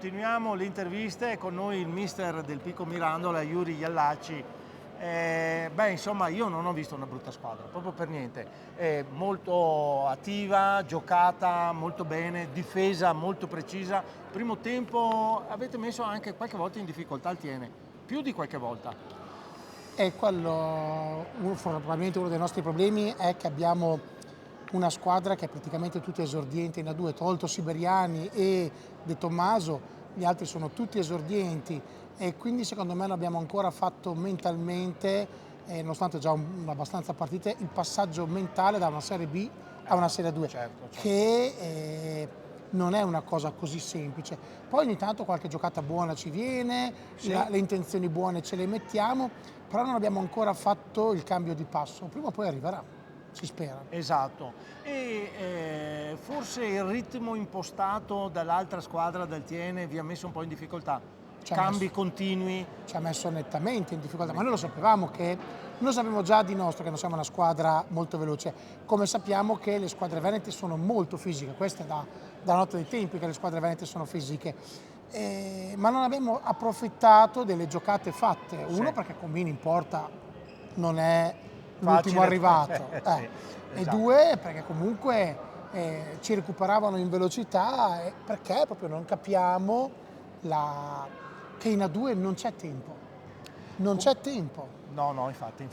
Continuiamo le interviste con noi il mister del Pico Mirandola, Yuri Iallacci. Insomma, io non ho visto una brutta squadra, proprio per niente. Molto attiva, giocata molto bene, difesa molto precisa. Primo tempo avete messo anche qualche volta in difficoltà il Tiene, più di qualche volta. E quello, probabilmente uno dei nostri problemi è che abbiamo una squadra che è praticamente tutta esordiente in A2, tolto Siberiani e De Tommaso, gli altri sono tutti esordienti e quindi secondo me non abbiamo ancora fatto mentalmente, nonostante già abbastanza partite, il passaggio mentale da una Serie B a una Serie 2, Certo. che non è una cosa così semplice. Poi ogni tanto qualche giocata buona ci viene, Sì. le intenzioni buone ce le mettiamo, però non abbiamo ancora fatto il cambio di passo, prima o poi arriverà, si spera. Esatto, e forse il ritmo impostato dall'altra squadra del Tiene vi ha messo un po' in difficoltà, cambi continui. Ci ha messo nettamente in difficoltà, ma noi lo sapevamo noi sappiamo già di nostro che non siamo una squadra molto veloce, come sappiamo che le squadre venete sono molto fisiche, questa è da notte dei tempi che le squadre venete sono fisiche, ma non abbiamo approfittato delle giocate fatte, uno perché Combini in porta non è l'ultimo arrivato, Sì, e esatto. due perché comunque ci recuperavano in velocità, perché proprio non capiamo che in A2 non c'è tempo, non c'è tempo. No, infatti.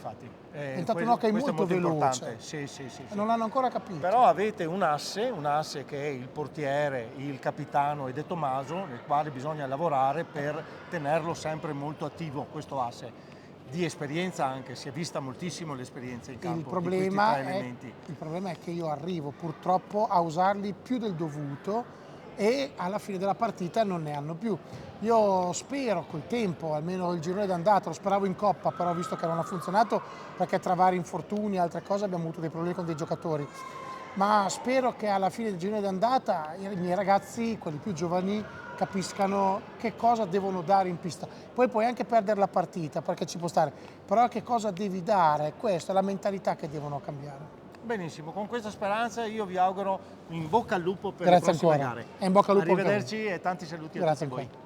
È diventato un hockey Questo è molto importante. veloce, Sì. non l'hanno ancora capito. Però avete un asse che è il portiere, il capitano e De Tommaso, nel quale bisogna lavorare per tenerlo sempre molto attivo, questo asse. Di esperienza anche, si è vista moltissimo l'esperienza in campo di questi tre elementi. Il problema è che io arrivo purtroppo a usarli più del dovuto e alla fine della partita non ne hanno più. Io spero col tempo, almeno il girone d'andata, lo speravo in Coppa, però visto che non ha funzionato perché tra vari infortuni e altre cose abbiamo avuto dei problemi con dei giocatori, ma spero che alla fine del girone d'andata i miei ragazzi, quelli più giovani, capiscano che cosa devono dare in pista. Poi puoi anche perdere la partita, perché ci può stare, però che cosa devi dare? Questa è la mentalità che devono cambiare. Benissimo, con questa speranza io vi auguro in bocca al lupo per Grazie le prossime ancora. gare. E in bocca al lupo anche a voi. Arrivederci e tanti saluti a Grazie tutti voi. ancora.